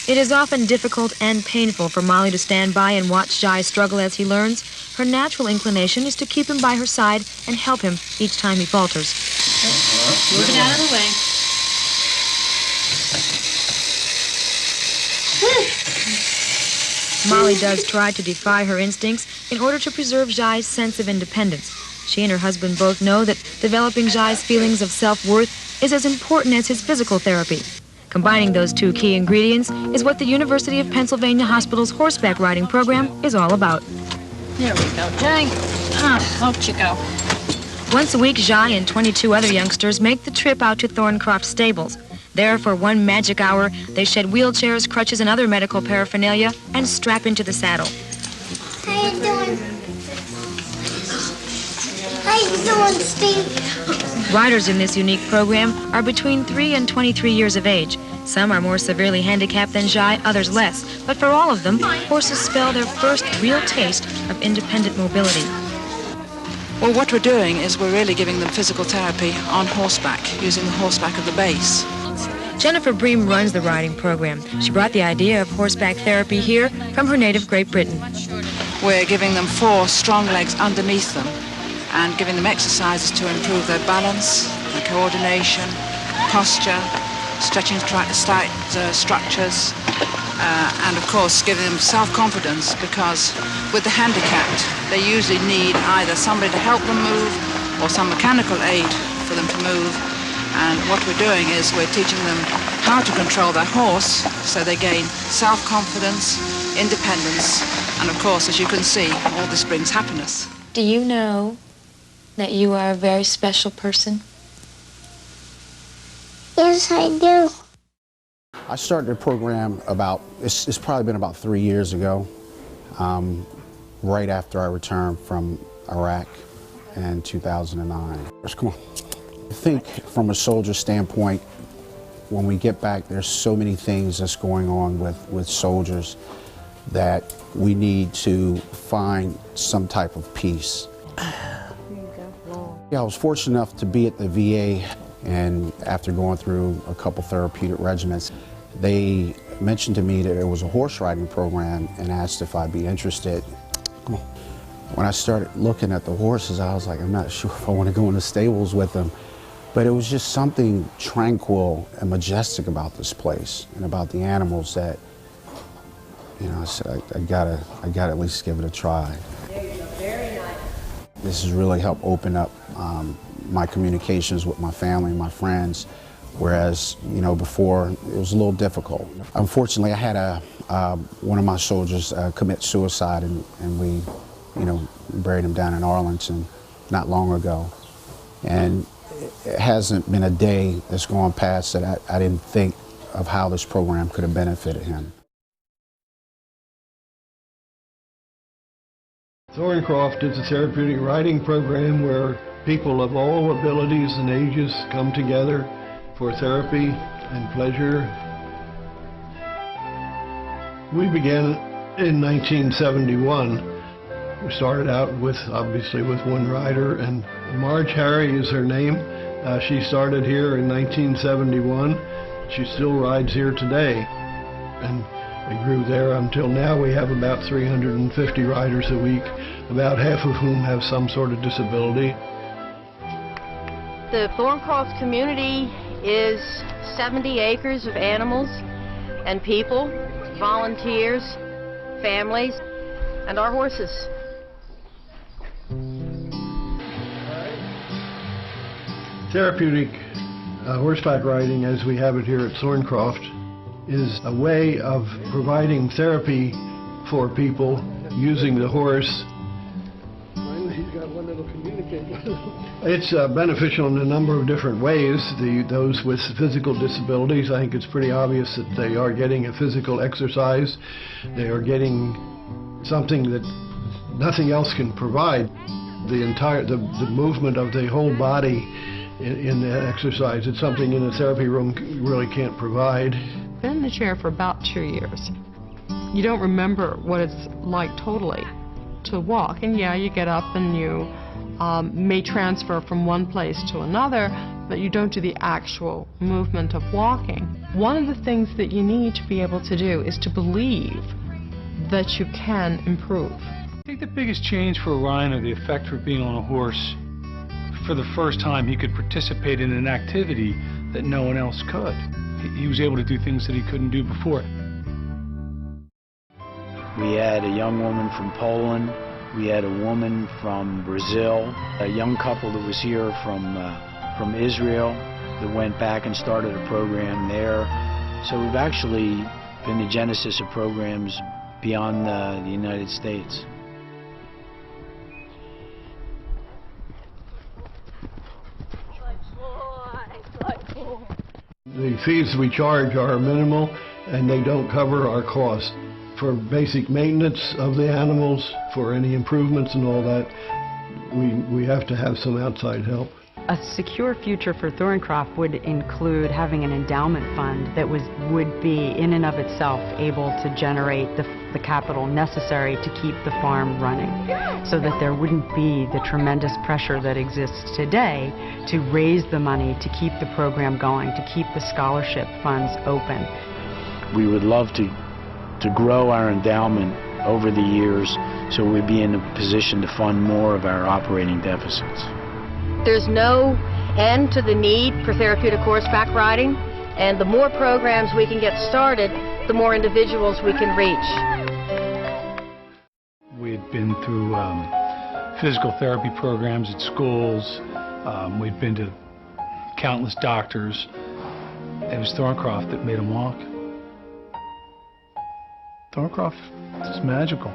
It is often difficult and painful for Molly to stand by and watch Jai struggle as he learns. Her natural inclination is to keep him by her side and help him each time he falters. Move it out of the way. Molly does try to defy her instincts in order to preserve Jai's sense of independence. She and her husband both know that developing Jai's feelings of self-worth is as important as his physical therapy. Combining those two key ingredients is what the University of Pennsylvania Hospital's horseback riding program is all about. There we go, Jai. Out you go. Once a week, Jai and 22 other youngsters make the trip out to Thorncroft stables. There, for one magic hour, they shed wheelchairs, crutches, and other medical paraphernalia and strap into the saddle. How you doing? How you doing, Steve? Riders in this unique program are between 3 and 23 years of age. Some are more severely handicapped than Jai, others less. But for all of them, horses spell their first real taste of independent mobility. Well, what we're doing is we're really giving them physical therapy on horseback, using the horseback of the base. Jennifer Bream runs the riding program. She brought the idea of horseback therapy here from her native Great Britain. We're giving them 4 strong legs underneath them and giving them exercises to improve their balance, their coordination, posture, stretching structures, and of course giving them self-confidence, because with the handicapped they usually need either somebody to help them move or some mechanical aid for them to move. And what we're doing is we're teaching them how to control their horse so they gain self-confidence, independence, and of course, as you can see, all this brings happiness. Do you know that you are a very special person? Yes, I do. I started the program it's probably been about 3 years ago, right after I returned from Iraq in 2009. Come on. I think from a soldier standpoint, when we get back, there's so many things that's going on with soldiers that we need to find some type of peace. Yeah, I was fortunate enough to be at the VA, and after going through a couple therapeutic regimens, they mentioned to me that there was a horse riding program and asked if I'd be interested. Come on. When I started looking at the horses, I was like, I'm not sure if I want to go in the stables with them. But it was just something tranquil and majestic about this place and about the animals that, you know, I said, I gotta at least give it a try. This has really helped open up my communications with my family and my friends, whereas, you know, before it was a little difficult. Unfortunately, I had one of my soldiers commit suicide, and we, you know, buried him down in Arlington not long ago. And it hasn't been a day that's gone past that I didn't think of how this program could have benefited him. Thorncroft is a therapeutic riding program where people of all abilities and ages come together for therapy and pleasure. We began in 1971. We started out obviously with one rider, and Marge Harry is her name. She started here in 1971. She still rides here today, and we grew there until now. We have about 350 riders a week, about half of whom have some sort of disability. The Thorncroft community is 70 acres of animals and people, volunteers, families, and our horses. Therapeutic horseback riding, as we have it here at Thorncroft, is a way of providing therapy for people using the horse. Finally, he's got one that'll communicate with him. It's beneficial in a number of different ways. Those with physical disabilities, I think it's pretty obvious that they are getting a physical exercise. They are getting something that nothing else can provide. The movement of the whole body in the exercise, it's something in a therapy room really can't provide. Been in the chair for about 2 years. You don't remember what it's like totally to walk, and yeah, you get up and you may transfer from one place to another, that you don't do the actual movement of walking. One of the things that you need to be able to do is to believe that you can improve. I think the biggest change for Ryan, or the effect for being on a horse, for the first time he could participate in an activity that no one else could. He was able to do things that he couldn't do before. We had a young woman from Poland. We had a woman from Brazil, a young couple that was here from Israel that went back and started a program there. So we've actually been the genesis of programs beyond the United States. The fees we charge are minimal, and they don't cover our costs. For basic maintenance of the animals, for any improvements and all that, we have to have some outside help. A secure future for Thorncroft would include having an endowment fund that would be in and of itself able to generate the capital necessary to keep the farm running, so that there wouldn't be the tremendous pressure that exists today to raise the money to keep the program going, to keep the scholarship funds open. We would love to grow our endowment over the years so we'd be in a position to fund more of our operating deficits. There's no end to the need for therapeutic horseback riding, and the more programs we can get started, the more individuals we can reach. We had been through physical therapy programs at schools. We'd been to countless doctors. It was Thorncroft that made him walk. Thorncroft is magical.